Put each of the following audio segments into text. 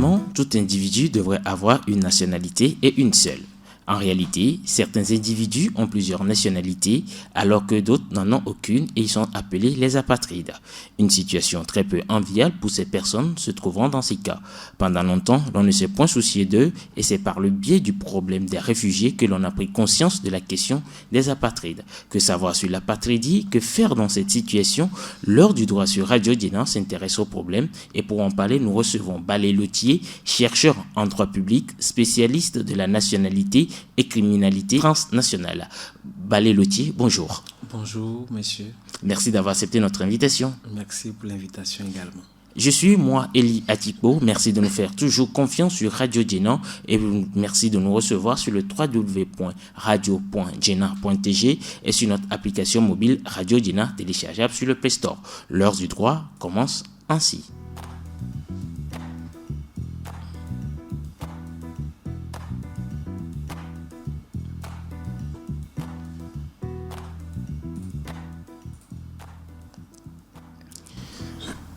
Normalement, tout individu devrait avoir une nationalité et une seule. En réalité, certains individus ont plusieurs nationalités alors que d'autres n'en ont aucune et ils sont appelés les apatrides. Une situation très peu enviable pour ces personnes se trouvant dans ces cas. Pendant longtemps, l'on ne s'est point soucié d'eux et c'est par le biais du problème des réfugiés que l'on a pris conscience de la question des apatrides. Que savoir sur l'apatridie? Que faire dans cette situation? L'heure du droit sur Radio Dina s'intéresse au problème et pour en parler, nous recevons Balé Lotier, chercheur en droit public, spécialiste de la nationalité et criminalité transnationale. Balé Lotier, bonjour. Bonjour, monsieur. Merci d'avoir accepté notre invitation. Merci pour l'invitation également. Je suis moi, Eli Atipo. Merci de nous faire toujours confiance sur Radio Djena et merci de nous recevoir sur le www.radio.djena.tg et sur notre application mobile Radio Djena téléchargeable sur le Play Store. L'heure du droit commence ainsi.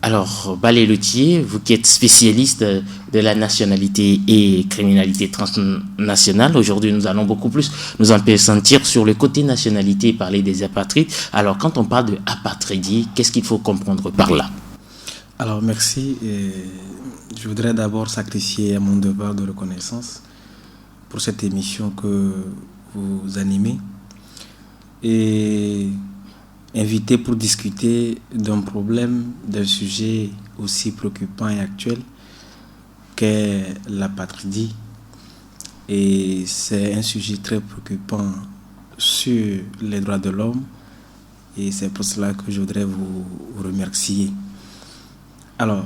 Alors, Balé Lotier, vous qui êtes spécialiste de la nationalité et criminalité transnationale, aujourd'hui nous allons beaucoup plus nous appesantir sur le côté nationalité et parler des apatrides. Alors, quand on parle de apatridie, qu'est-ce qu'il faut comprendre par là? Alors, merci. Je voudrais d'abord sacrifier à mon devoir de reconnaissance pour cette émission que vous animez et invité pour discuter d'un problème, d'un sujet aussi préoccupant et actuel qu'est l'apatridie. Et c'est un sujet très préoccupant sur les droits de l'homme et c'est pour cela que je voudrais vous remercier. Alors,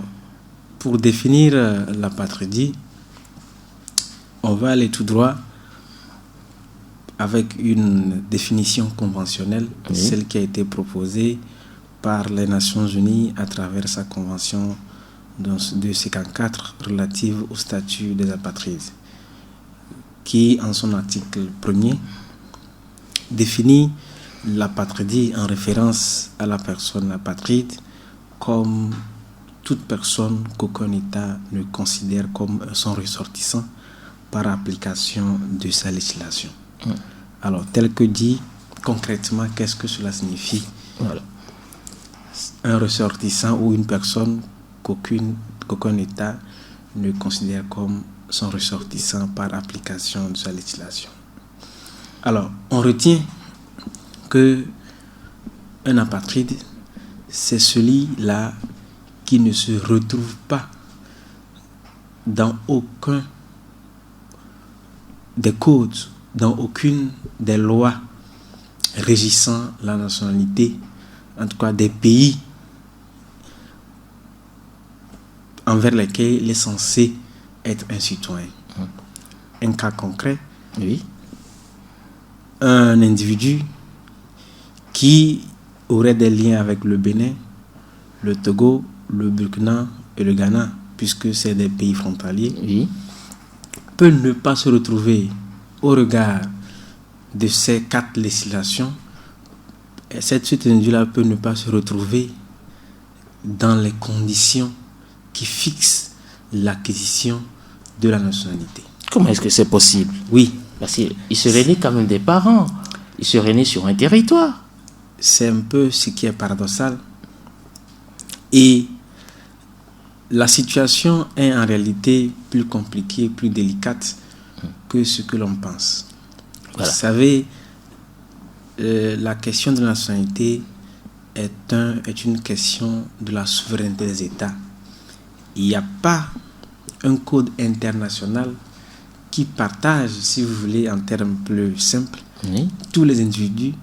pour définir l'apatridie, on va aller tout droit avec une définition conventionnelle, celle qui a été proposée par les Nations Unies à travers sa convention de 54 relative au statut des apatrides, qui, en son article 1er, définit l'apatridie en référence à la personne apatride comme toute personne qu'aucun État ne considère comme son ressortissant par application de sa législation. Alors, tel que dit concrètement, qu'est-ce que cela signifie? Voilà. Un ressortissant ou une personne qu'aucun État ne considère comme son ressortissant par application de sa législation. Alors, on retient que un apatride, c'est celui-là qui ne se retrouve pas dans aucun des codes, dans aucune des lois régissant la nationalité, en tout cas des pays envers lesquels il est censé être un citoyen. Un cas concret, oui. Un individu qui aurait des liens avec le Bénin, le Togo, le Burkina et le Ghana, puisque c'est des pays frontaliers, Oui. peut ne pas se retrouver au regard de ces 4 législations. Et cet individu-là peut ne pas se retrouver dans les conditions qui fixent l'acquisition de la nationalité. Comment est-ce que c'est possible? Oui. Parce qu'il serait né quand même des parents. Il serait né sur un territoire. C'est un peu ce qui est paradoxal. Et la situation est en réalité plus compliquée, plus délicate que ce que l'on pense. Voilà. Vous savez, la question de la nationalité est une question de la souveraineté des États. Il n'y a pas un code international qui partage, si vous voulez, en termes plus simples, tous les individus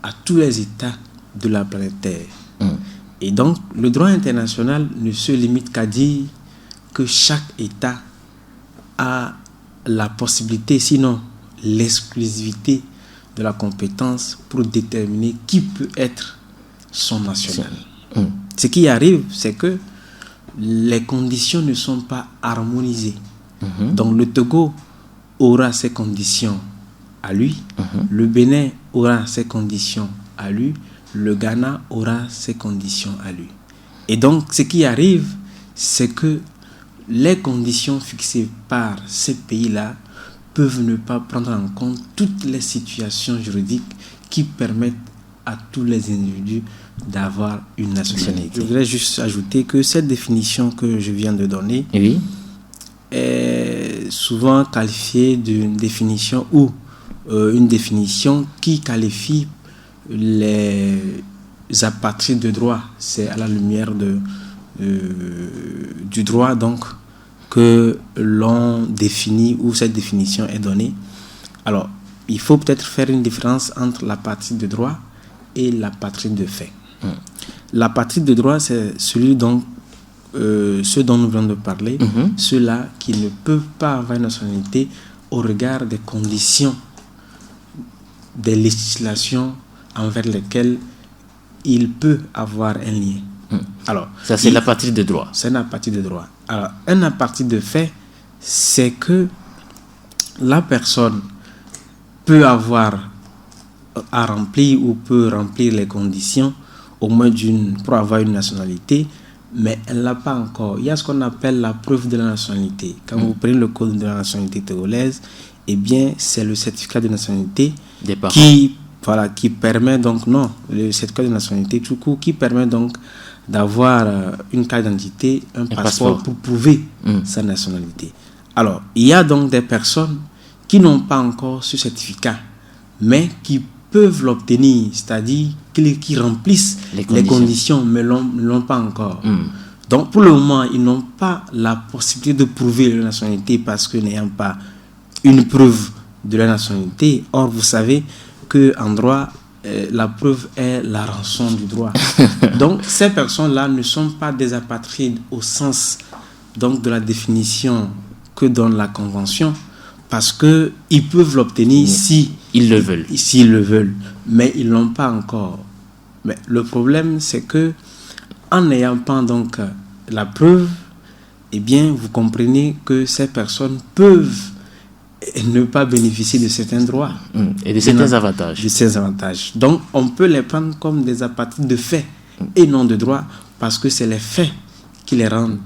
à tous les États de la planète Terre. Et donc, le droit international ne se limite qu'à dire que chaque État a la possibilité, sinon l'exclusivité de la compétence pour déterminer qui peut être son national. Ce qui arrive, c'est que les conditions ne sont pas harmonisées. Donc le Togo aura ses conditions à lui, le Bénin aura ses conditions à lui, le Ghana aura ses conditions à lui. Et donc ce qui arrive, c'est que les conditions fixées par ces pays-là peuvent ne pas prendre en compte toutes les situations juridiques qui permettent à tous les individus d'avoir une nationalité. Je voudrais juste ajouter que cette définition que je viens de donner est souvent qualifiée d'une définition ou une définition qui qualifie les apatrides de droit. C'est à la lumière du droit donc que l'on définit, ou cette définition est donnée. Alors, il faut peut-être faire une différence entre l'apatride de droit et l'apatride de fait. L'apatride de droit, c'est celui dont ceux dont nous venons de parler, ceux-là qui ne peuvent pas avoir une nationalité au regard des conditions, des législations envers lesquelles il peut avoir un lien. Alors, ça, c'est l'apatride de droit. C'est un apatride de droit. Alors, un apatride de fait, c'est que la personne peut avoir à remplir ou peut remplir les conditions au moins pour avoir une nationalité, mais elle n'a pas encore. Il y a ce qu'on appelle la preuve de la nationalité. Quand vous prenez le code de la nationalité togolaise, eh bien, c'est le certificat de nationalité qui permet donc, le certificat de nationalité tout court, qui permet donc d'avoir une carte d'identité, un passeport pour prouver sa nationalité. Alors, il y a donc des personnes qui n'ont pas encore ce certificat, mais qui peuvent l'obtenir, c'est-à-dire qui remplissent les conditions, mais ne l'ont pas encore. Donc, pour le moment, ils n'ont pas la possibilité de prouver leur nationalité parce que n'ayant pas une preuve de la nationalité. Or, vous savez qu'en droit, la preuve est la rançon du droit. Donc, ces personnes-là ne sont pas des apatrides au sens donc, de la définition que donne la Convention, parce qu'ils peuvent l'obtenir si ils le veulent. S'ils le veulent, mais ils ne l'ont pas encore. Mais le problème, c'est que en n'ayant pas donc la preuve, eh bien, vous comprenez que ces personnes peuvent ne pas bénéficier de certains droits. Et de certains avantages. De ces avantages. Donc, on peut les prendre comme des apatrides de fait et non de droit, parce que c'est les faits qui les rendent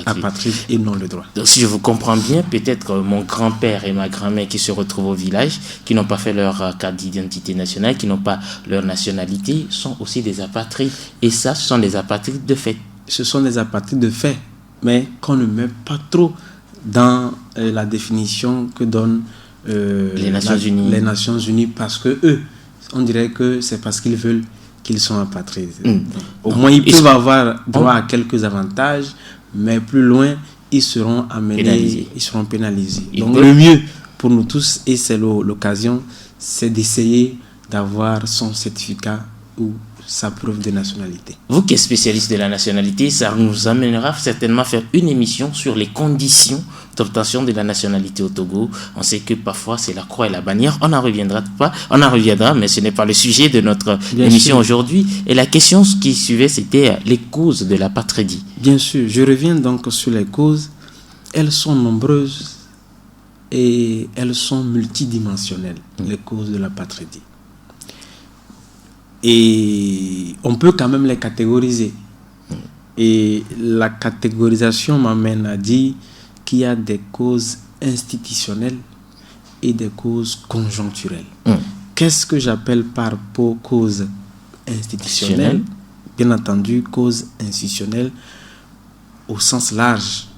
apatrides et non le droit. Donc, si je vous comprends bien, peut-être mon grand-père et ma grand-mère qui se retrouvent au village, qui n'ont pas fait leur carte d'identité nationale, qui n'ont pas leur nationalité, sont aussi des apatrides. Et ça, ce sont des apatrides de fait. Ce sont des apatrides de fait, mais qu'on ne met pas trop dans la définition que donnent les Nations Unies, parce que eux, on dirait que c'est parce qu'ils veulent qu'ils sont apatrides. Au moins, ils peuvent avoir droit à quelques avantages, mais plus loin, ils seront amenés, ils seront pénalisés. Donc, le mieux pour nous tous, et c'est l'occasion, c'est d'essayer d'avoir son certificat ou sa preuve de nationalité. Vous qui êtes spécialiste de la nationalité, ça nous amènera certainement à faire une émission sur les conditions d'obtention de la nationalité au Togo. On sait que parfois c'est la croix et la bannière. On en reviendra, mais ce n'est pas le sujet de notre émission aujourd'hui. Et la question qui suivait, c'était les causes de l'apatridie. Bien sûr, je reviens donc sur les causes. Elles sont nombreuses et elles sont multidimensionnelles, les causes de l'apatridie. Et on peut quand même les catégoriser. Et la catégorisation m'amène à dire qu'il y a des causes institutionnelles et des causes conjoncturelles. Qu'est-ce que j'appelle par cause institutionnelle? Bien entendu, cause institutionnelle au sens large,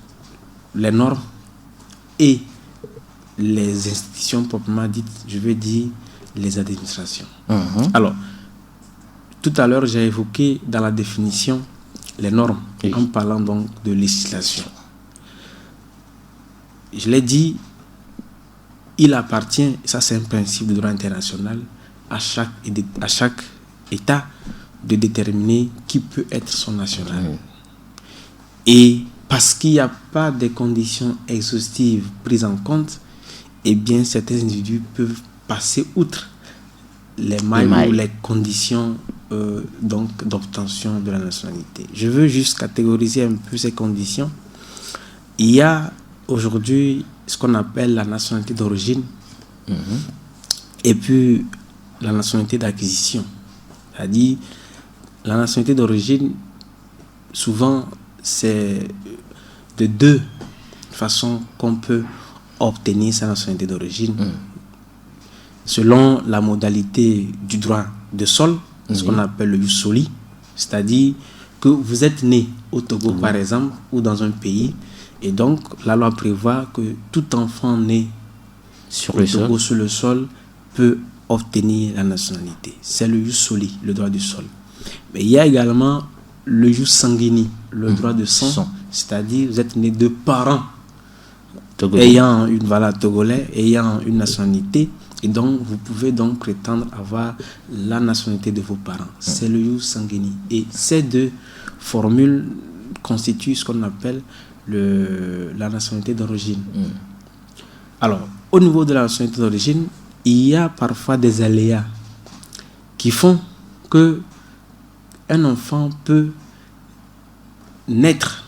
les normes et les institutions proprement dites, je veux dire les administrations. Alors, tout à l'heure, j'ai évoqué dans la définition les normes, en parlant donc de législation. Je l'ai dit, il appartient, ça c'est un principe de droit international, à chaque État de déterminer qui peut être son national. Et parce qu'il n'y a pas de conditions exhaustives prises en compte, eh bien certains individus peuvent passer outre les mailles ou les conditions donc d'obtention de la nationalité. Je veux juste catégoriser un peu ces conditions. Il y a aujourd'hui ce qu'on appelle la nationalité d'origine et puis la nationalité d'acquisition. C'est-à-dire, la nationalité d'origine, souvent, c'est de deux façon qu'on peut obtenir sa nationalité d'origine selon la modalité du droit de sol, ce qu'on appelle le jus soli, c'est-à-dire que vous êtes né au Togo par exemple ou dans un pays, et donc la loi prévoit que tout enfant né sur le sol peut obtenir la nationalité. C'est le jus soli, le droit du sol. Mais il y a également le jus sanguini, le droit de sang, c'est-à-dire vous êtes né de parents togolais ayant une nationalité, et donc vous pouvez donc prétendre avoir la nationalité de vos parents. C'est le jus sanguini. Et ces deux formules constituent ce qu'on appelle la nationalité d'origine. Alors, au niveau de la nationalité d'origine, il y a parfois des aléas qui font que un enfant peut naître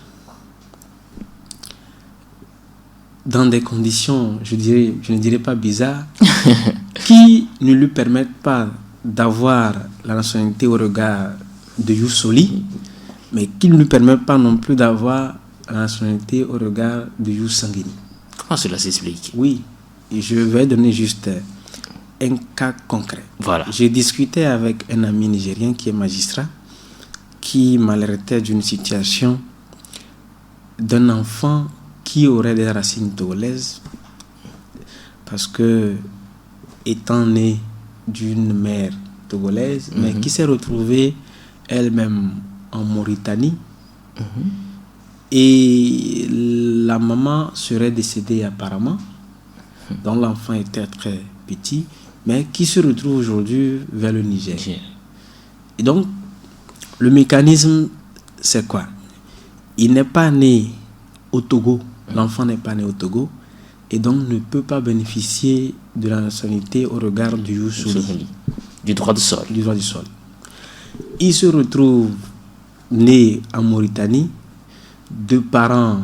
dans des conditions, je ne dirais pas bizarres, qui ne lui permettent pas d'avoir la nationalité au regard de jus soli, mais qui ne lui permettent pas non plus d'avoir la nationalité au regard de jus sanguini. Comment cela s'explique? Oui, et je vais donner juste un cas concret. Voilà. J'ai discuté avec un ami nigérien qui est magistrat, qui m'alertait d'une situation d'un enfant qui aurait des racines togolaises parce que étant né d'une mère togolaise, mais qui s'est retrouvée elle-même en Mauritanie, et la maman serait décédée apparemment, dont l'enfant était très petit, mais qui se retrouve aujourd'hui vers le Niger. Et donc, le mécanisme, c'est quoi? Il n'est pas né au Togo, l'enfant n'est pas né au Togo, et donc ne peut pas bénéficier de la nationalité au regard du jus soli, du droit du sol. Il se retrouve né en Mauritanie, de parents,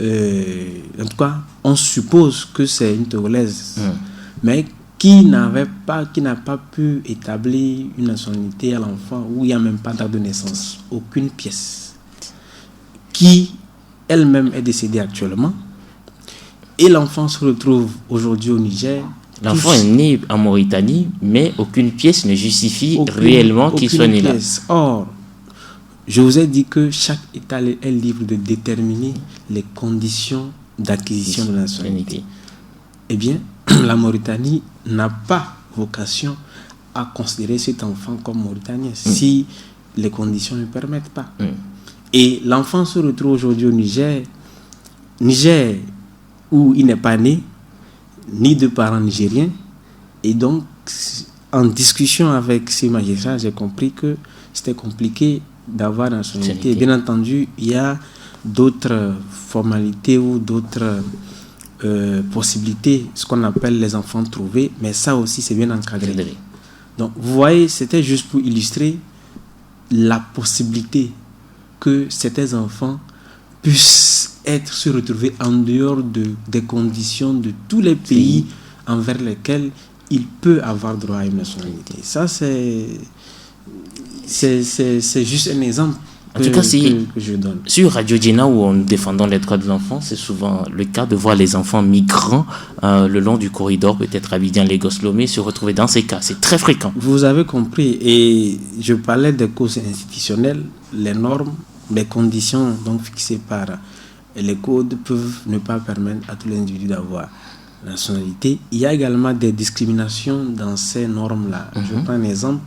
en tout cas, on suppose que c'est une Togolaise, mais qui n'a pas pu établir une nationalité à l'enfant, où il n'y a même pas d'acte de naissance, aucune pièce, qui elle-même est décédée actuellement, et l'enfant se retrouve aujourd'hui au Niger. L'enfant est né en Mauritanie, mais aucune pièce ne justifie réellement qu'il soit né là. Or, je vous ai dit que chaque État est libre de déterminer les conditions d'acquisition de la nationalité. Eh bien, la Mauritanie n'a pas vocation à considérer cet enfant comme mauritanien si les conditions ne permettent pas. Et l'enfant se retrouve aujourd'hui au Niger, où il n'est pas né, ni de parents nigériens. Et donc, en discussion avec ces magistrats, j'ai compris que c'était compliqué d'avoir la nationalité. Bien entendu, il y a d'autres formalités ou d'autres possibilités, ce qu'on appelle les enfants trouvés, mais ça aussi, c'est bien encadré. Donc, vous voyez, c'était juste pour illustrer la possibilité que certains enfants puissent se retrouver en dehors des conditions de tous les pays envers lesquels il peut avoir droit à une nationalité. Ça, c'est juste un exemple en tout cas, que je donne. Sur Radio Djena, où nous défendons les droits de l'enfant, c'est souvent le cas de voir les enfants migrants le long du corridor, peut-être Abidjan, Lagos, Lomé, se retrouver dans ces cas. C'est très fréquent. Vous avez compris. Et je parlais des causes institutionnelles, les normes, les conditions donc fixées par les codes peuvent ne pas permettre à tous les individus d'avoir la nationalité. Il y a également des discriminations dans ces normes-là. Je prends un exemple.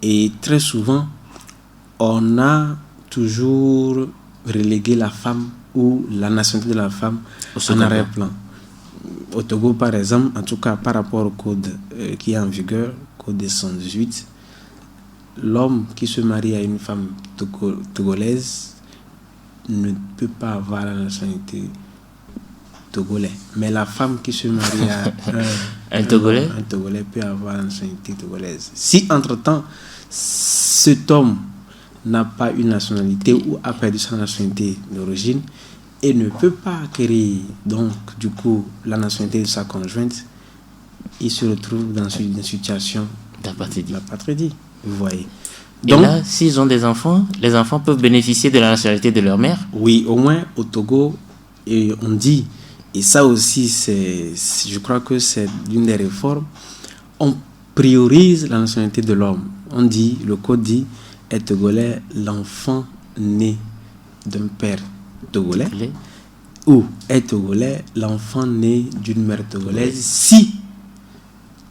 Et très souvent, on a toujours relégué la femme ou la nationalité de la femme en arrière-plan. Au Togo, par exemple, en tout cas par rapport au code qui est en vigueur, code 118, l'homme qui se marie à une femme togolaise ne peut pas avoir la nationalité togolaise. Mais la femme qui se marie à un Togolais peut avoir la nationalité togolaise. Si entre-temps, cet homme n'a pas une nationalité ou a perdu sa nationalité d'origine et ne peut pas acquérir donc du coup la nationalité de sa conjointe, il se retrouve dans une situation d'apatridie. Vous voyez. Donc, et là, s'ils ont des enfants, les enfants peuvent bénéficier de la nationalité de leur mère? Oui, au moins au Togo, et on dit, et ça aussi, je crois que c'est l'une des réformes, on priorise la nationalité de l'homme. On dit, le code dit, est togolais l'enfant né d'un père togolais, ou est togolais l'enfant né d'une mère togolaise, si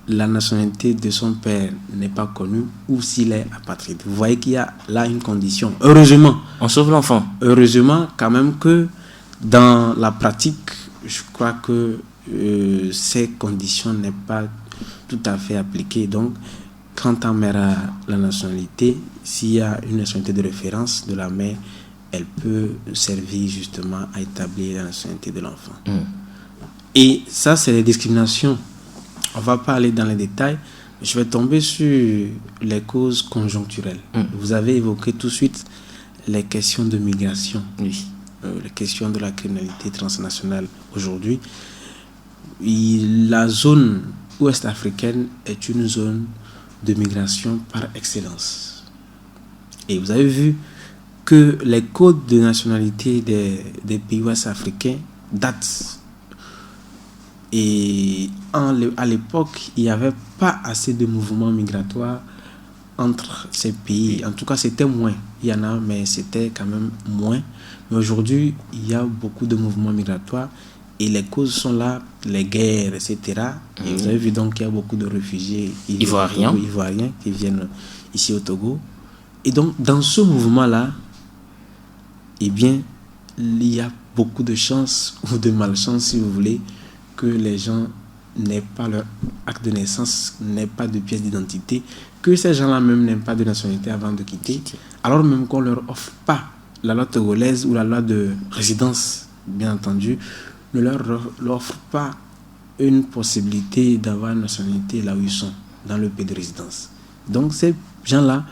la nationalité de son père n'est pas connue ou s'il est apatride. Vous voyez qu'il y a là une condition. Heureusement. On sauve l'enfant. Heureusement quand même que dans la pratique, je crois que ces conditions n'est pas tout à fait appliquées. Donc, quand ta mère a la nationalité, s'il y a une nationalité de référence de la mère, elle peut servir justement à établir la nationalité de l'enfant. Et ça, c'est les discriminations. On va pas aller dans les détails. Je vais tomber sur les causes conjoncturelles. Vous avez évoqué tout de suite les questions de migration, oui. Les questions de la criminalité transnationale aujourd'hui. La zone ouest africaine est une zone de migration par excellence. Et vous avez vu que les codes de nationalité des pays ouest africains datent. Et à l'époque, il n'y avait pas assez de mouvements migratoires entre ces pays. En tout cas, c'était moins. Il y en a, mais c'était quand même moins. Mais aujourd'hui, il y a beaucoup de mouvements migratoires et les causes sont là, les guerres, etc. Et vous avez vu donc qu'il y a beaucoup de réfugiés ivoiriens qui viennent ici au Togo. Et donc, dans ce mouvement-là, eh bien, il y a beaucoup de chance ou de malchance, si vous voulez, que les gens n'aient pas leur acte de naissance, n'aient pas de pièce d'identité, que ces gens-là même n'aient pas de nationalité avant de quitter, alors même qu'on ne leur offre pas la loi togolaise ou la loi de résidence, bien entendu, ne leur offre pas une possibilité d'avoir une nationalité là où ils sont, dans le pays de résidence. Donc ces gens-là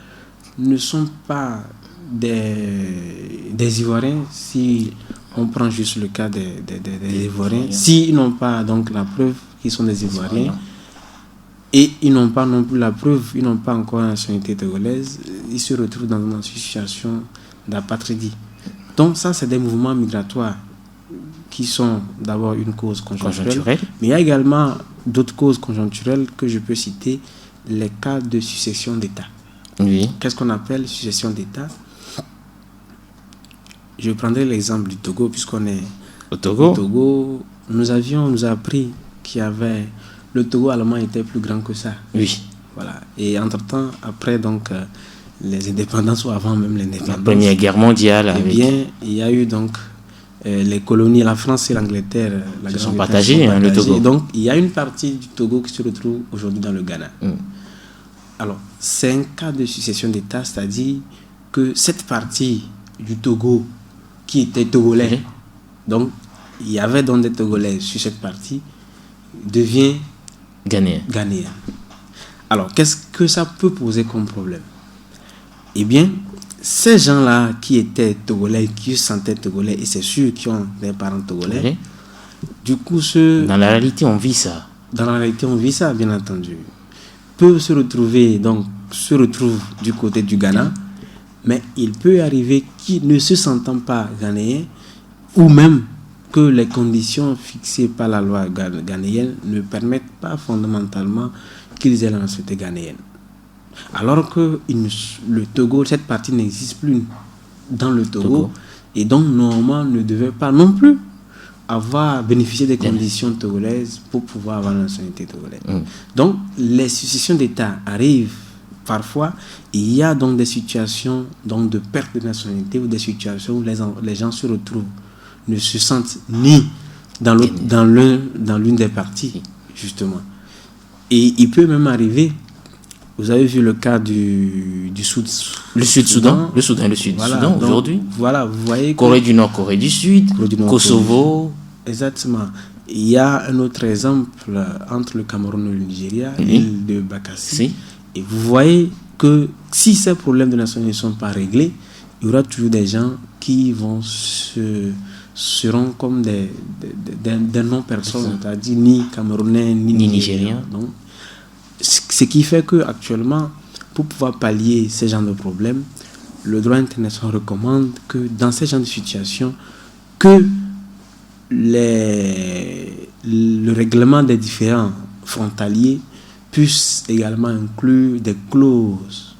ne sont pas des Ivoiriens, si on prend juste le cas des Ivoiriens, s'ils n'ont pas donc la preuve qu'ils sont des Ivoiriens, et ils n'ont pas non plus la preuve, ils n'ont pas encore la nationalité togolaise, ils se retrouvent dans une situation d'apatridie. Donc ça, c'est des mouvements migratoires qui sont d'abord une cause conjoncturelle, mais il y a également d'autres causes conjoncturelles que je peux citer, les cas de succession d'État. Oui. Qu'est-ce qu'on appelle succession d'État? Je prendrai l'exemple du Togo, puisqu'on est au Togo. Au Togo, on nous a appris qu'il y avait... Le Togo allemand était plus grand que ça. Oui. Voilà. Et entre-temps, après donc, les indépendances, ou avant même l'indépendance... La Première Guerre mondiale. Eh bien, il y a eu donc les colonies, la France et l'Angleterre... Ils sont partagés, le Togo. Donc, il y a une partie du Togo qui se retrouve aujourd'hui dans le Ghana. Alors, c'est un cas de succession d'État, c'est-à-dire que cette partie du Togo qui était togolais, donc il y avait donc des Togolais sur cette partie, devient ghanéen. Alors, qu'est-ce que ça peut poser comme problème? Eh bien, ces gens-là qui étaient Togolais, qui se sentaient Togolais, et c'est sûr qu'ils ont des parents Togolais, du coup, dans la réalité, on vit ça. Dans la réalité, on vit ça, bien entendu. Peuvent se retrouvent du côté du Ghana, mais il peut arriver qu'ils ne se sentent pas ghanéens, ou même que les conditions fixées par la loi ghanéenne ne permettent pas fondamentalement qu'ils aient la nationalité ghanéenne. Alors que le Togo, cette partie n'existe plus dans le Togo, et donc normalement ne devait pas non plus avoir bénéficié des conditions togolaises pour pouvoir avoir la nationalité togolaise. Donc les successions d'État arrivent parfois. Il y a donc des situations donc de perte de nationalité ou des situations où les gens se retrouvent, ne se sentent ni dans l'une des parties, justement. Et il peut même arriver, vous avez vu le cas du Sud-Soudan. Le Sud-Soudan aujourd'hui. Voilà, vous voyez. Corée du Nord, Corée du Sud, Kosovo. Exactement. Il y a un autre exemple entre le Cameroun et le Nigeria, l'île de Bakassi. Et vous voyez que si ces problèmes de nationalité ne sont pas réglés, il y aura toujours des gens qui seront comme des non-personnes, c'est-à-dire ni Camerounais, ni Nigériens. Donc, ce qui fait qu'actuellement, pour pouvoir pallier ces genres de problèmes, le droit international recommande que dans ces genres de situations, que le règlement des différends frontaliers puisse également inclure des clauses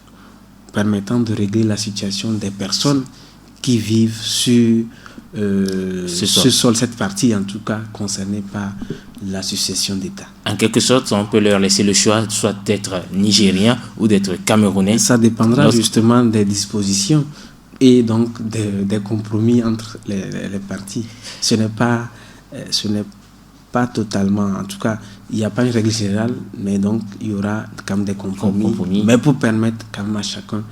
permettant de régler la situation des personnes qui vivent sur ce sol, cette partie en tout cas concernée par la succession d'État. En quelque sorte, on peut leur laisser le choix soit d'être nigérien ou d'être camerounais. Ça dépendra justement des dispositions et donc des compromis entre les parties. Ce n'est pas totalement, en tout cas, il n'y a pas une règle générale, mais donc il y aura quand même des compromis. Mais pour permettre quand même à chacun de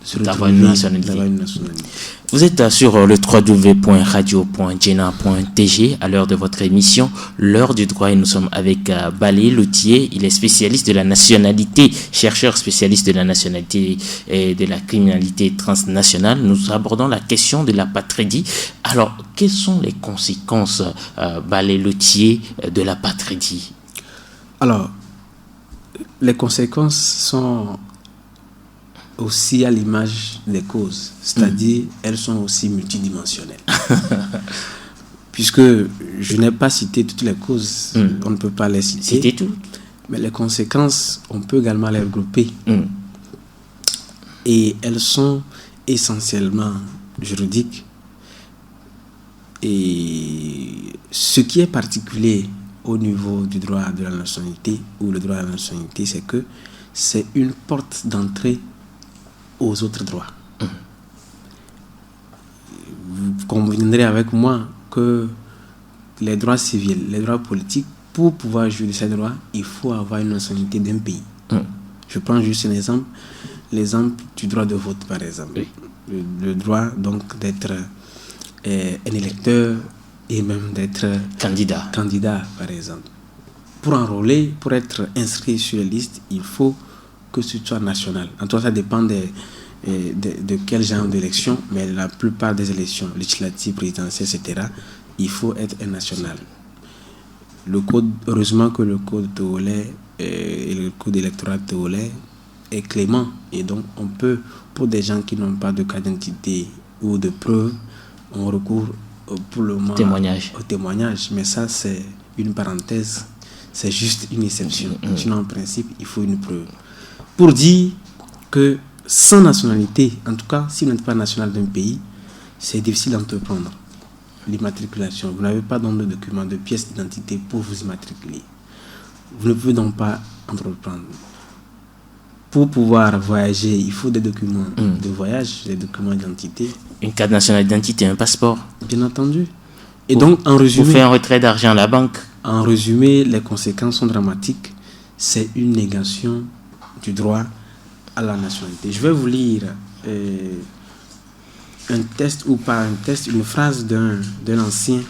se retrouver d'avoir une nationalité. Vous êtes sur le www.radio.jena.tg à l'heure de votre émission, l'heure du droit, et nous sommes avec Balé Loutier. Il est spécialiste de la nationalité, chercheur spécialiste de la nationalité et de la criminalité transnationale. Nous abordons la question de l'apatridie. Alors, quelles sont les conséquences, Balé Loutier, de l'apatridie? Alors, les conséquences sont aussi à l'image des causes, c'est-à-dire elles sont aussi multidimensionnelles. Puisque je n'ai pas cité toutes les causes, on ne peut pas les citer. Citer tout. Mais les conséquences, on peut également les regrouper. Et elles sont essentiellement juridiques. Et ce qui est particulier au niveau du droit de la nationalité, ou le droit de la nationalité, c'est que c'est une porte d'entrée aux autres droits. Vous conviendrez avec moi que les droits civils, les droits politiques, pour pouvoir jouir de ces droits, il faut avoir une nationalité d'un pays. Je prends juste un exemple, l'exemple du droit de vote, par exemple. Le droit donc d'être un électeur et même d'être candidat, par exemple. Pour enrôler, pour être inscrit sur les listes, il faut que ce soit national. En tout cas, ça dépend de quel genre d'élection, mais la plupart des élections législatives, présidentielles, etc., il faut être un national. Heureusement que le code togolais et le code électoral togolais est clément, et donc on peut, pour des gens qui n'ont pas de carte d'identité ou de preuve, on recourt pour le moment au témoignage. Mais ça, c'est une parenthèse, c'est juste une exception. Sinon, en principe, il faut une preuve. Pour dire que sans nationalité, en tout cas, si vous n'êtes pas national d'un pays, c'est difficile d'entreprendre l'immatriculation. Vous n'avez pas donc de document, de pièce d'identité pour vous immatriculer. Vous ne pouvez donc pas entreprendre. Pour pouvoir voyager, il faut des documents de voyage, des documents d'identité. Une carte nationale d'identité, un passeport. Bien entendu. Et donc, en résumé... Pour faire un retrait d'argent à la banque. En résumé, les conséquences sont dramatiques. C'est une négation du droit à la nationalité. Je vais vous lire un texte, ou pas un texte, une phrase d'un ancien,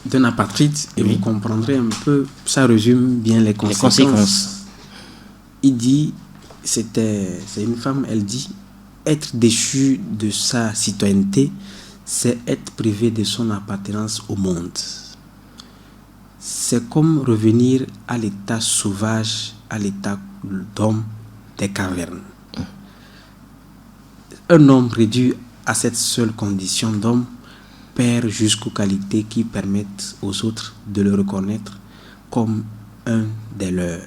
d'un apatride, et vous comprendrez un peu, ça résume bien les conséquences. Il dit, c'est une femme, elle dit, être déchu de sa citoyenneté, c'est être privé de son appartenance au monde. C'est comme revenir à l'état sauvage, à l'état d'homme des cavernes. Un homme réduit à cette seule condition d'homme perd jusqu'aux qualités qui permettent aux autres de le reconnaître comme un des leurs.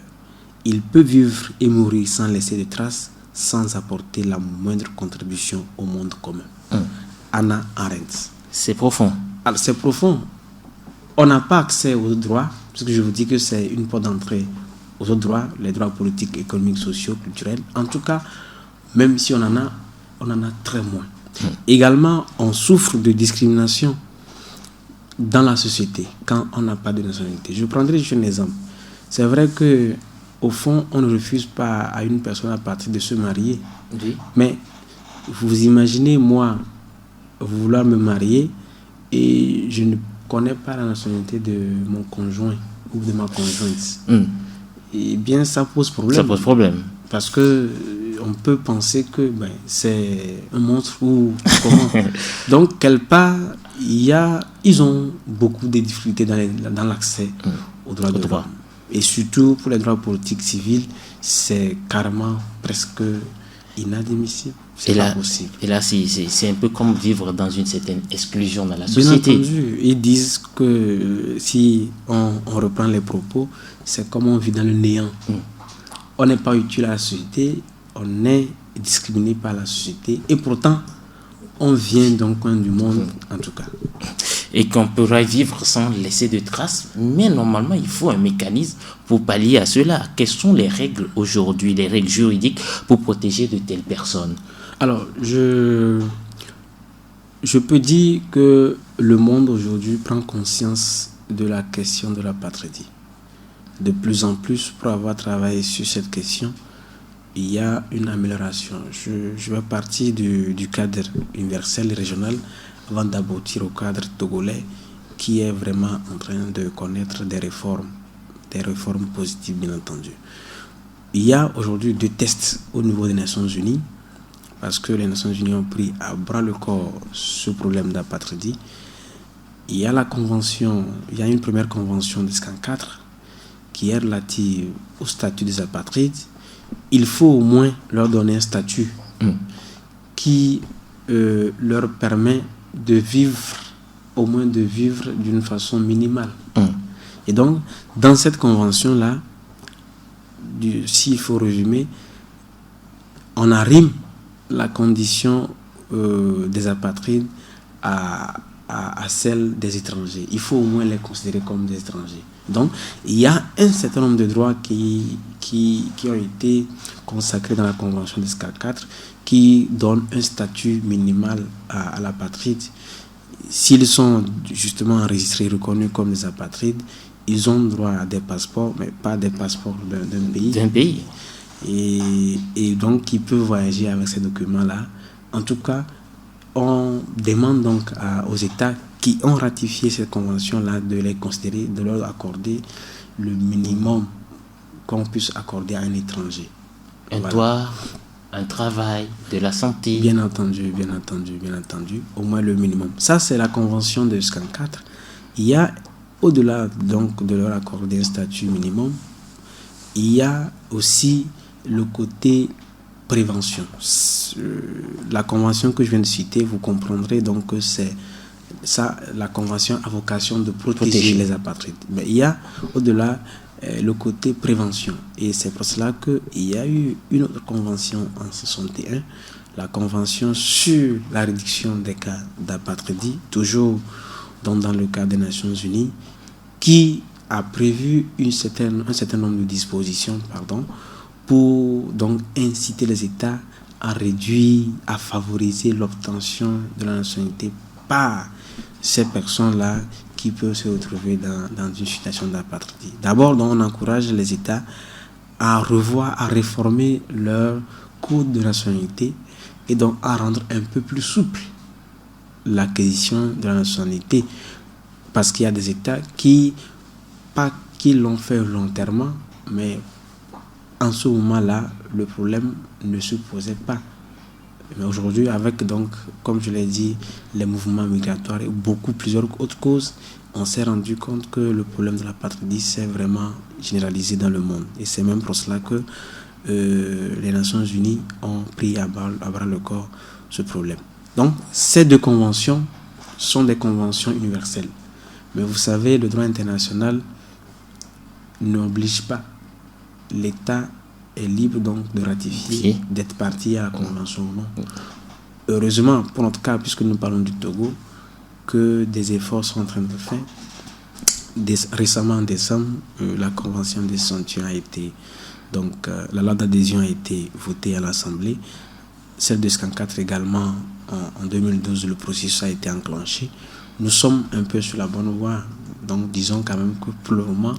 Il peut vivre et mourir sans laisser de traces, sans apporter la moindre contribution au monde commun. Hannah Arendt. C'est profond. Alors, c'est profond. On n'a pas accès aux droits, parce que je vous dis que c'est une porte d'entrée aux autres droits, les droits politiques, économiques, sociaux, culturels. En tout cas, même si on en a très moins. Également, on souffre de discrimination dans la société quand on n'a pas de nationalité. Je prendrai juste un exemple. C'est vrai que au fond, on ne refuse pas à une personne à partir de se marier. Mais vous imaginez, moi, vouloir me marier et je ne connais pas la nationalité de mon conjoint ou de ma conjointe. Eh bien, ça pose problème. Ça pose problème. Parce que on peut penser que c'est un monstre ou comment. Donc, quelque part, ils ont beaucoup de difficultés dans l'accès aux droits de l'homme. Et surtout pour les droits politiques civils, c'est carrément presque inadmissible. C'est pas possible. Et là, c'est un peu comme vivre dans une certaine exclusion dans la société. Bien entendu, ils disent que si on reprend les propos, c'est comme on vit dans le néant. On n'est pas utile à la société, on est discriminé par la société, et pourtant, on vient d'un coin du monde, en tout cas. Et qu'on pourrait vivre sans laisser de traces, mais normalement, il faut un mécanisme pour pallier à cela. Quelles sont les règles aujourd'hui, les règles juridiques pour protéger de telles personnes? Alors, je peux dire que le monde aujourd'hui prend conscience de la question de l'apatridie. De plus en plus, pour avoir travaillé sur cette question, il y a une amélioration. Je vais partir du cadre universel et régional avant d'aboutir au cadre togolais qui est vraiment en train de connaître des réformes positives, bien entendu. Il y a aujourd'hui 2 tests au niveau des Nations Unies parce que les Nations Unies ont pris à bras le corps ce problème d'apatridie. Il y a une première convention de 54 qui est relative au statut des apatrides. Il faut au moins leur donner un statut qui leur permet de vivre d'une façon minimale. Et donc, dans cette convention-là, s'il faut résumer, on arrime la condition des apatrides à celle des étrangers. Il faut au moins les considérer comme des étrangers. Donc, il y a un certain nombre de droits qui ont été consacrés dans la Convention de 54 qui donnent un statut minimal à l'apatride. S'ils sont justement enregistrés, reconnus comme des apatrides, ils ont droit à des passeports, mais pas des passeports d'un pays. Et donc, ils peuvent voyager avec ces documents-là. En tout cas, on demande donc aux États qui ont ratifié cette convention-là de les considérer, de leur accorder le minimum qu'on puisse accorder à un étranger. Un toit, un travail, de la santé. Bien entendu. Au moins le minimum. Ça, c'est la convention de 54. Il y a, au-delà donc de leur accorder un statut minimum, il y a aussi le côté prévention. La convention que je viens de citer, vous comprendrez donc que c'est ça, la convention a vocation de protéger les apatrides. Mais il y a au-delà le côté prévention. Et c'est pour cela qu'il y a eu une autre convention en 61, la convention sur la réduction des cas d'apatridie, toujours dans le cadre des Nations Unies, qui a prévu un certain nombre de dispositions pour donc inciter les États à réduire, à favoriser l'obtention de la nationalité par ces personnes-là qui peuvent se retrouver dans une situation d'apatridie. D'abord, donc, on encourage les États à réformer leur code de nationalité et donc à rendre un peu plus souple l'acquisition de la nationalité. Parce qu'il y a des États qui l'ont fait volontairement, mais en ce moment-là, le problème ne se posait pas. Mais aujourd'hui, avec donc, comme je l'ai dit, les mouvements migratoires et plusieurs autres causes, on s'est rendu compte que le problème de l'apatridie s'est vraiment généralisé dans le monde. Et c'est même pour cela que les Nations Unies ont pris à bras le corps ce problème. Donc, ces 2 conventions sont des conventions universelles. Mais vous savez, le droit international n'oblige pas. L'État est libre donc de ratifier, d'être partie à la convention ou non. Heureusement, pour notre cas, puisque nous parlons du Togo, que des efforts sont en train de faire. Récemment, en décembre, la convention de 61 a été, donc la loi d'adhésion a été votée à l'Assemblée. Celle de 54 également, en 2012, le processus a été enclenché. Nous sommes un peu sur la bonne voie. Donc, disons quand même que pour le moment,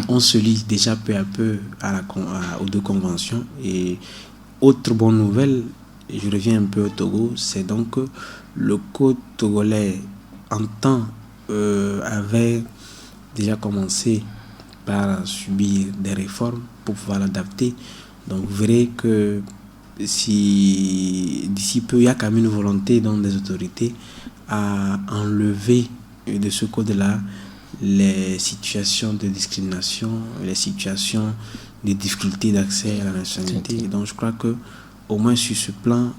on se lie déjà peu à peu aux 2 conventions. Et autre bonne nouvelle, je reviens un peu au Togo, c'est donc que le code togolais en temps avait déjà commencé par subir des réformes pour pouvoir l'adapter. Donc, vous verrez que d'ici peu, il y a quand même une volonté donc, des autorités à enlever de ce code-là les situations de discrimination, les situations de difficulté d'accès à la nationalité. Et donc je crois que au moins sur ce plan,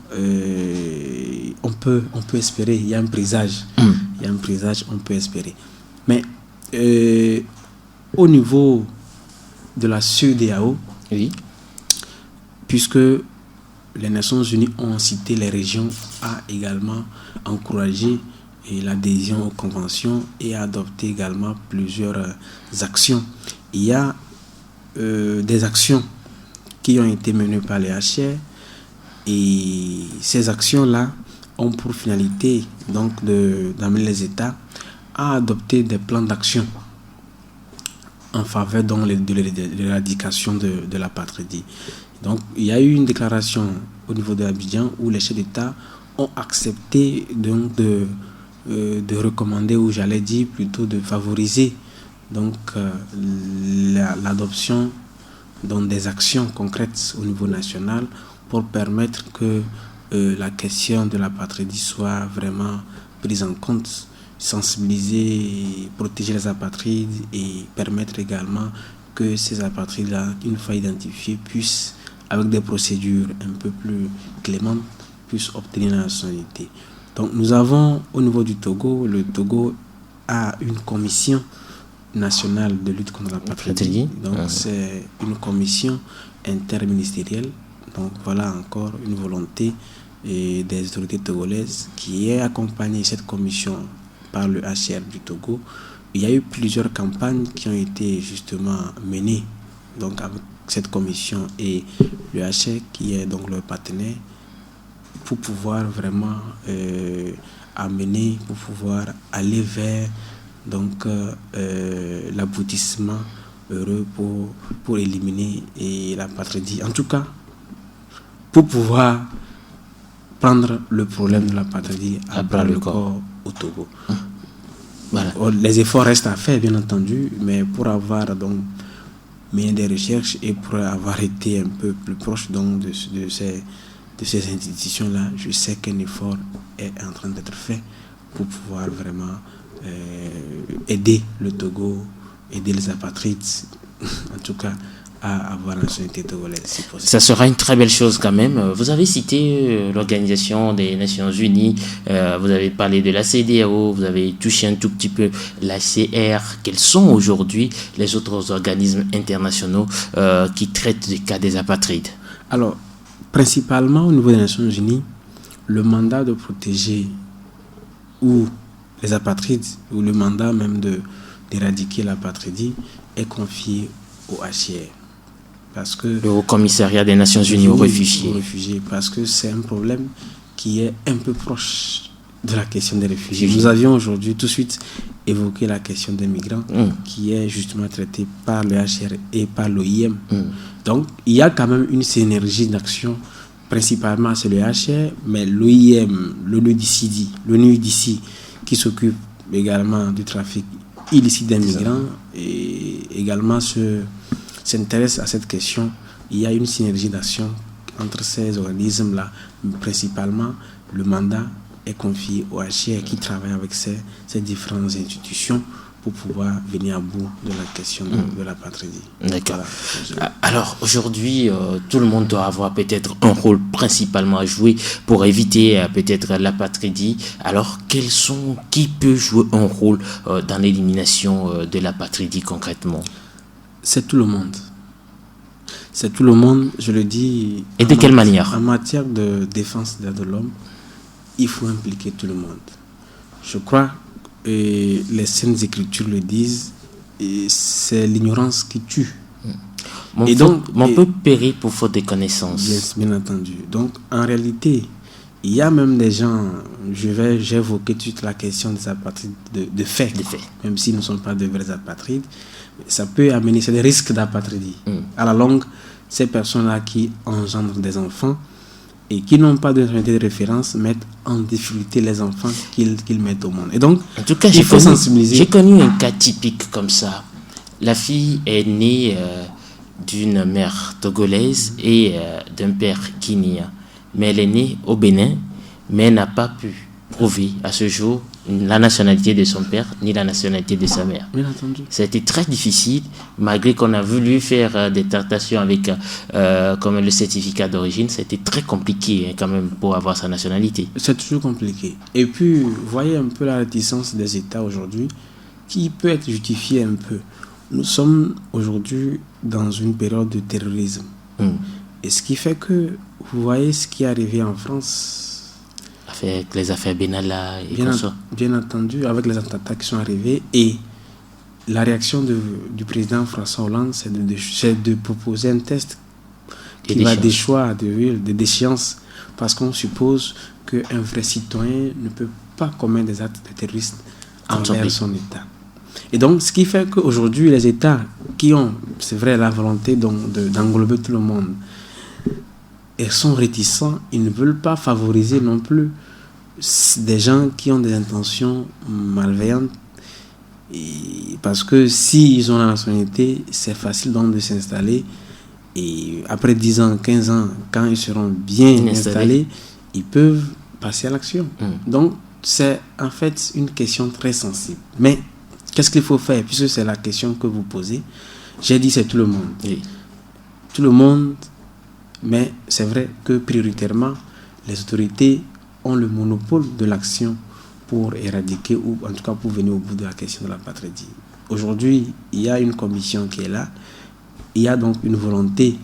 on peut espérer. Il y a un présage. Il y a un présage, on peut espérer. Mais au niveau de la CEDEAO, oui, puisque les Nations Unies ont cité les régions à également encourager l'adhésion aux conventions et à adopter également plusieurs actions. Il y a des actions qui ont été menées par les HR et ces actions-là ont pour finalité donc d'amener les États à adopter des plans d'action en faveur donc de l'éradication de l'apatridie. Donc il y a eu une déclaration au niveau de Abidjan où les chefs d'État ont accepté donc de recommander, ou j'allais dire plutôt de favoriser donc l'adoption donc des actions concrètes au niveau national pour permettre que la question de l'apatridie soit vraiment prise en compte, sensibiliser, protéger les apatrides et permettre également que ces apatrides-là, une fois identifiés, puissent, avec des procédures un peu plus clémentes, puissent obtenir la nationalité. Donc nous avons au niveau du Togo, le Togo a une commission nationale de lutte contre l'apatridie. Donc c'est une commission interministérielle. Donc voilà encore une volonté des autorités togolaises qui est accompagnée, cette commission, par le HR du Togo. Il y a eu plusieurs campagnes qui ont été justement menées donc avec cette commission et le HR qui est donc leur partenaire pour pouvoir vraiment amener, pour pouvoir aller vers donc l'aboutissement heureux pour éliminer l'apatridie. En tout cas, pour pouvoir prendre le problème de l'apatridie à bras le corps au Togo. Voilà. Les efforts restent à faire, bien entendu, mais pour avoir donc mené des recherches et pour avoir été un peu plus proche donc de ces institutions-là, je sais qu'un effort est en train d'être fait pour pouvoir vraiment aider le Togo, aider les apatrides, en tout cas, à avoir la nationalité togolaise, si possible. Ça sera une très belle chose quand même. Vous avez cité l'Organisation des Nations Unies, vous avez parlé de la CEDEAO, vous avez touché un tout petit peu la CR. Quels sont aujourd'hui les autres organismes internationaux qui traitent des cas des apatrides? Alors, principalement au niveau des Nations Unies, le mandat de protéger ou les apatrides, ou le mandat même d'éradiquer l'apatridie est confié au HCR. Parce que le Haut Commissariat des Nations Unies aux réfugiés. Parce que c'est un problème qui est un peu proche de la question des réfugiés. Nous avions aujourd'hui tout de suite évoqué la question des migrants qui est justement traitée par le HCR et par l'OIM. Donc, il y a quand même une synergie d'action, principalement c'est le HCR, mais l'OIM, l'ONU d'ici, qui s'occupe également du trafic illicite des migrants et également s'intéresse à cette question. Il y a une synergie d'action entre ces organismes-là. Principalement, le mandat est confié au HCR qui travaille avec ces différentes institutions pour pouvoir venir à bout de la question de l'apatridie. D'accord. Voilà. Alors aujourd'hui, tout le monde doit avoir peut-être un rôle principalement à jouer pour éviter peut-être l'apatridie. Alors qui peut jouer un rôle dans l'élimination de l'apatridie concrètement? C'est tout le monde. C'est tout le monde, je le dis. Et de quelle manière? En matière de défense des droits de l'homme, il faut impliquer tout le monde. Je crois que les Saintes Écritures le disent, et c'est l'ignorance qui tue. Mon peuple périt pour faute de connaissances. Bien entendu. Donc, en réalité, il y a même des gens, j'ai évoqué toute la question des apatrides de fait, même s'ils ne sont pas de vrais apatrides. Ça peut amener, c'est des risques d'apatridie. À la longue, ces personnes-là qui engendrent des enfants et qui n'ont pas de référence mettent en difficulté les enfants qu'ils mettent au monde. Et donc, en tout cas, j'ai connu un cas typique comme ça. La fille est née d'une mère togolaise et d'un père guinéen. Mais elle est née au Bénin, mais elle n'a pas pu prouver à ce jour la nationalité de son père ni la nationalité de sa mère. Bien entendu. Ça a été très difficile, malgré qu'on a voulu faire des tractations avec comme le certificat d'origine. Ça a été très compliqué quand même pour avoir sa nationalité. C'est toujours compliqué. Et puis, vous voyez un peu la réticence des États aujourd'hui, qui peut être justifiée un peu. Nous sommes aujourd'hui dans une période de terrorisme. Et ce qui fait que, vous voyez ce qui est arrivé en France, avec les affaires Benalla et bien entendu, avec les attentats qui sont arrivés, et la réaction du président François Hollande, c'est de proposer un test qui va de déchéance, parce qu'on suppose qu'un vrai citoyen ne peut pas commettre des actes terroristes envers son État. Et donc, ce qui fait qu'aujourd'hui, les États qui ont, c'est vrai, la volonté d'englober tout le monde, ils sont réticents, ils ne veulent pas favoriser non plus des gens qui ont des intentions malveillantes. Et parce que s'ils ont la nationalité, c'est facile donc de s'installer. Et après 10 ans, 15 ans, quand ils seront bien installés, ils peuvent passer à l'action. Donc, c'est en fait une question très sensible. Mais qu'est-ce qu'il faut faire? Puisque c'est la question que vous posez. J'ai dit c'est tout le monde. Oui. Tout le monde, mais c'est vrai que prioritairement, les autorités ont le monopole de l'action pour éradiquer ou en tout cas pour venir au bout de la question de l'apatridie. Aujourd'hui, il y a une commission qui est là. Il y a donc une volonté,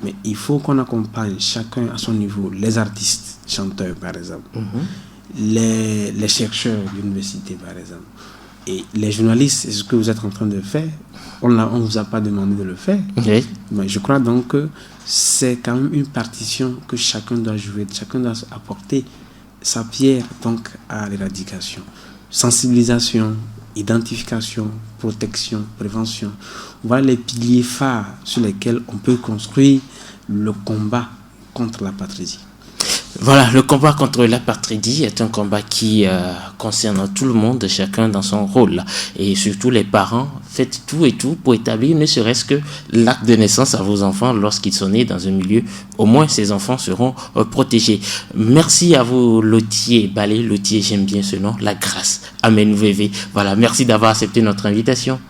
mais il faut qu'on accompagne chacun à son niveau, les artistes, chanteurs par exemple, les chercheurs d'université par exemple, et les journalistes. C'est ce que vous êtes en train de faire. On ne vous a pas demandé de le faire. Okay. Mais je crois donc que c'est quand même une partition que chacun doit jouer, chacun doit apporter sa pierre donc à l'éradication. Sensibilisation, identification, protection, prévention. Voilà les piliers phares sur lesquels on peut construire le combat contre l'apatridie. Voilà, le combat contre l'apatridie est un combat qui concerne tout le monde, chacun dans son rôle. Et surtout les parents, faites tout et tout pour établir ne serait-ce que l'acte de naissance à vos enfants lorsqu'ils sont nés dans un milieu. Au moins, ces enfants seront protégés. Merci à vous, Lothier Balé. Lothier, j'aime bien ce nom, La Grâce. Amen VV. Voilà, merci d'avoir accepté notre invitation.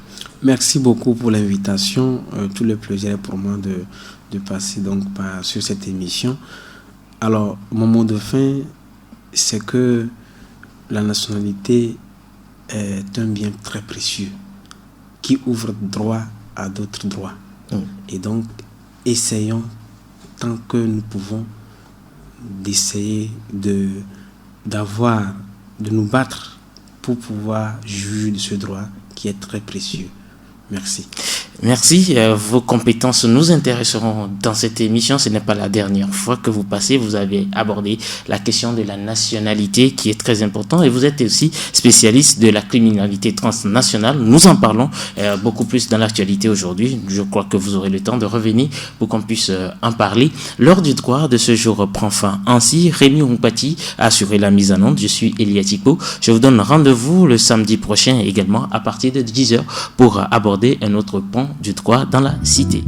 Merci beaucoup pour l'invitation. Tout le plaisir est pour moi de passer donc sur cette émission. Alors, mon mot de fin, c'est que la nationalité est un bien très précieux qui ouvre droit à d'autres droits. Et donc, essayons, tant que nous pouvons, d'essayer de nous battre pour pouvoir jouir de ce droit qui est très précieux. Merci. Merci. Vos compétences nous intéresseront dans cette émission. Ce n'est pas la dernière fois que vous passez. Vous avez abordé la question de la nationalité qui est très importante et vous êtes aussi spécialiste de la criminalité transnationale. Nous en parlons beaucoup plus dans l'actualité aujourd'hui. Je crois que vous aurez le temps de revenir pour qu'on puisse en parler. L'heure du droit de ce jour prend fin. Ainsi, Rémi Humpati a assuré la mise en onde. Je suis Elia Tipo. Je vous donne rendez-vous le samedi prochain également à partir de 10h pour aborder un autre point du droit dans la cité.